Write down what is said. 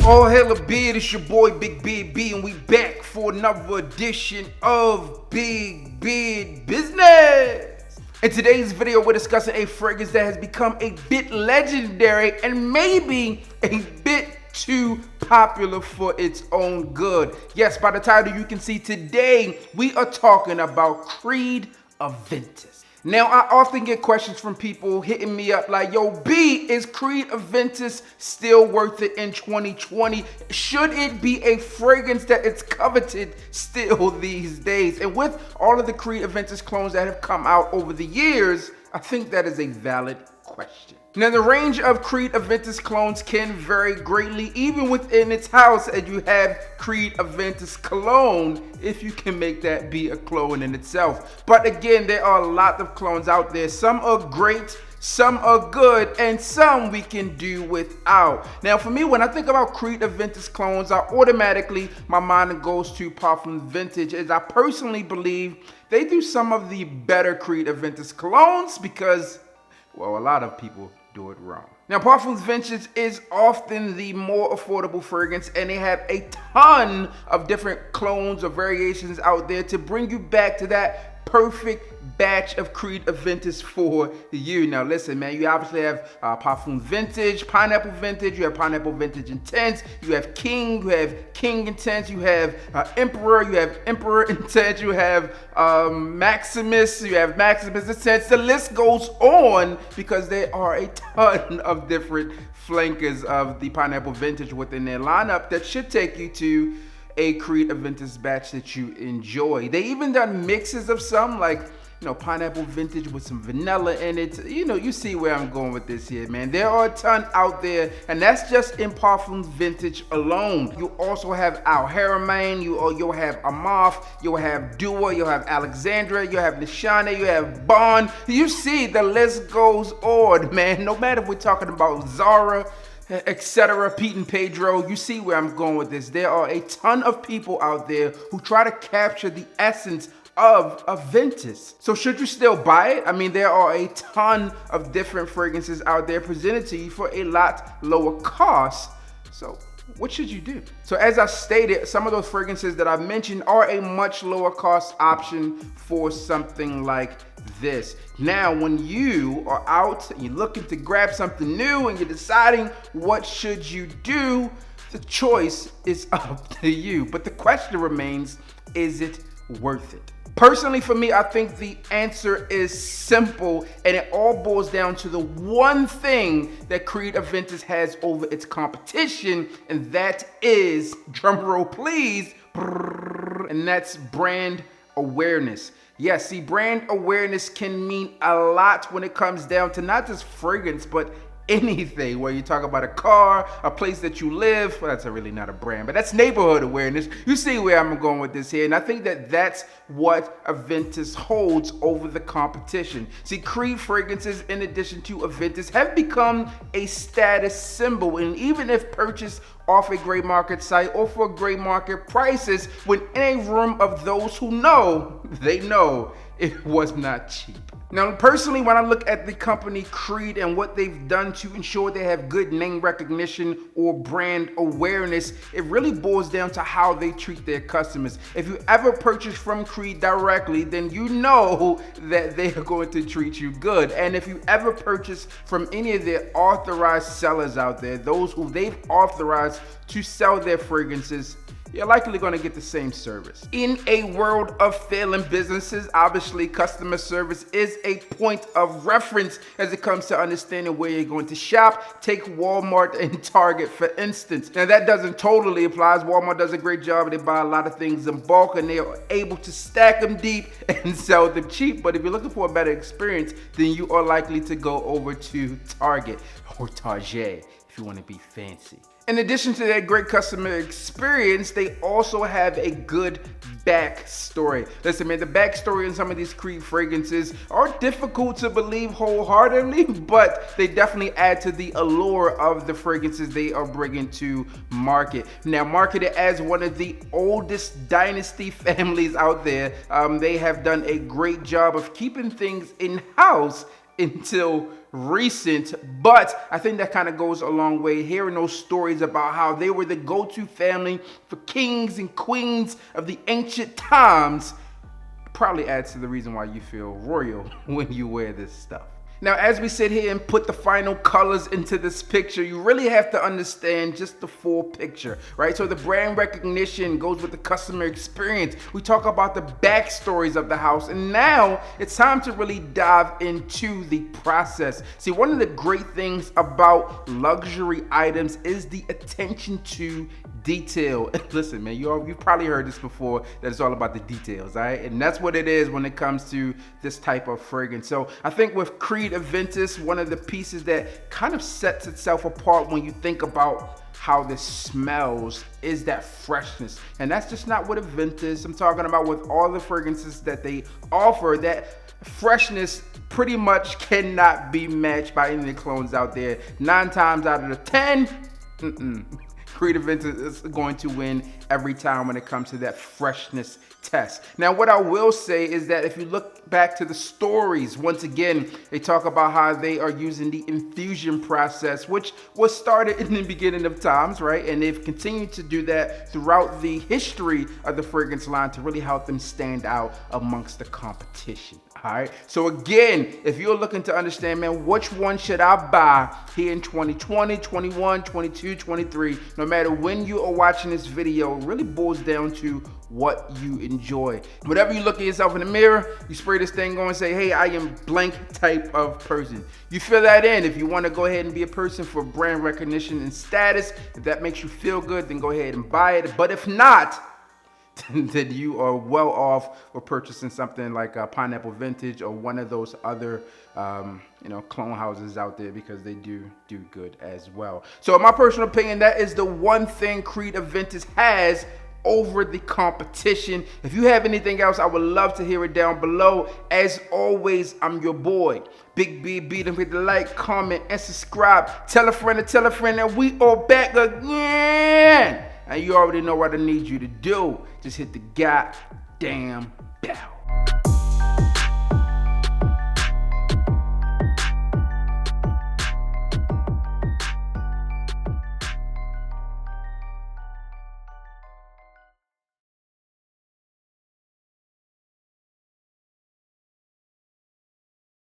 All hail a beard, it's your boy Big Beard B, and we back for another edition of Big Beard Business. In today's video, we're discussing a fragrance that has become a bit legendary and maybe a bit too popular for its own good. Yes, by the title you can see today, we are talking about Creed Aventus. Now, I often get questions from people hitting me up like, yo, B, is Creed Aventus still worth it in 2020? Should it be a fragrance that it's coveted still these days? And with all of the Creed Aventus clones that have come out over the years, I think that is a valid question. Now, the range of Creed Aventus clones can vary greatly, even within its house, as you have Creed Aventus Cologne, if you can make that be a clone in itself. But again, there are a lot of clones out there. Some are great, some are good, and some we can do without. Now, for me, when I think about Creed Aventus clones, my mind goes to Parfum Vintage, as I personally believe they do some of the better Creed Aventus colognes because, well, a lot of people do it wrong. Now, Parfum Vintage is often the more affordable fragrance, and they have a ton of different clones or variations out there to bring you back to that perfect batch of Creed Aventus for you. Now listen, man, you obviously have Parfum Vintage, Pineapple Vintage, you have Pineapple Vintage Intense, you have King, you have King Intense, you have Emperor, you have Emperor Intense, you have Maximus, you have Maximus Intense. The list goes on because there are a ton of different flankers of the Pineapple Vintage within their lineup that should take you to a Creed Aventus batch that you enjoy. They even done mixes of some, like, you know, Pineapple Vintage with some vanilla in it. You know, you see where I'm going with this here, man. There are a ton out there, and that's just in Parfum Vintage alone. You also have Al Haramain, you'll have Amath, you'll have Dua, you'll have Alexandra, you'll have Nishane, you have Bond. You see, the list goes on, man. No matter if we're talking about Zara, etc., Pete and Pedro, you see where I'm going with this. There are a ton of people out there who try to capture the essence of Aventus. So should you still buy it? I mean, there are a ton of different fragrances out there presented to you for a lot lower cost. So what should you do? So as I stated, some of those fragrances that I mentioned are a much lower cost option for something like this. Now, when you are out and you're looking to grab something new and you're deciding what should you do, the choice is up to you. But the question remains, is it worth it? Personally, for me, I think the answer is simple, and it all boils down to the one thing that Creed Aventus has over its competition, and that is, drumroll please, and that's brand awareness. Yes, see, brand awareness can mean a lot when it comes down to not just fragrance, but anything. Where you talk about a car, a place that you live, well, that's really not a brand, but that's neighborhood awareness. You see where I'm going with this here, and I think that that's what Aventus holds over the competition. See, Creed fragrances, in addition to Aventus, have become a status symbol, and even if purchased off a gray market site or for gray market prices, when in a room of those who know, they know it was not cheap. Now, personally, when I look at the company Creed and what they've done to ensure they have good name recognition or brand awareness, it really boils down to how they treat their customers. If you ever purchase from Creed directly, then you know that they are going to treat you good. And if you ever purchase from any of their authorized sellers out there, those who they've authorized to sell their fragrances, you're likely going to get the same service. In a world of failing businesses, obviously customer service is a point of reference as it comes to understanding where you're going to shop. Take Walmart and Target, for instance. Now, that doesn't totally apply. Walmart does a great job. They buy a lot of things in bulk, and they are able to stack them deep and sell them cheap. But if you're looking for a better experience, then you are likely to go over to Target or Target if you want to be fancy. In addition to that great customer experience, they also have a good backstory. Listen, man, the backstory in some of these Creed fragrances are difficult to believe wholeheartedly, but they definitely add to the allure of the fragrances they are bringing to market. Now, marketed as one of the oldest dynasty families out there, they have done a great job of keeping things in-house until recent, but I think that kind of goes a long way, hearing those stories about how they were the go-to family for kings and queens of the ancient times. Probably adds to the reason why you feel royal when you wear this stuff. Now, as we sit here and put the final colors into this picture, you really have to understand just the full picture, right? So the brand recognition goes with the customer experience. We talk about the backstories of the house, and now it's time to really dive into the process. See, one of the great things about luxury items is the attention to detail. Listen, man, you've probably heard this before, that it's all about the details, all right? And that's what it is when it comes to this type of fragrance. So I think with Creed Aventus, one of the pieces that kind of sets itself apart when you think about how this smells is that freshness. And that's just not with Aventus. I'm talking about with all the fragrances that they offer, that freshness pretty much cannot be matched by any of the clones out there. 9 times out of the 10, Creed Aventus is going to win every time when it comes to that freshness test. Now, what I will say is that if you look back to the stories, once again, they talk about how they are using the infusion process, which was started in the beginning of times, right? And they've continued to do that throughout the history of the fragrance line to really help them stand out amongst the competition. All right. So again, if you're looking to understand, man, which one should I buy here in 2020, 21, 22, 23, no matter when you are watching this video, it really boils down to what you enjoy. Whenever you look at yourself in the mirror, you spray this thing on and say, hey, I am blank type of person. You fill that in. If you want to go ahead and be a person for brand recognition and status, if that makes you feel good, then go ahead and buy it. But if not, then you are well off for purchasing something like a Pineapple Vintage or one of those other clone houses out there, because they do good as well. So in my personal opinion, that is the one thing Creed Aventus has over the competition. If you have anything else, I would love to hear it down below. As always, I'm your boy, Big B. Don't forget to like, comment, and subscribe. Tell a friend, and we are back again. And you already know what I need you to do. Just hit the goddamn bell.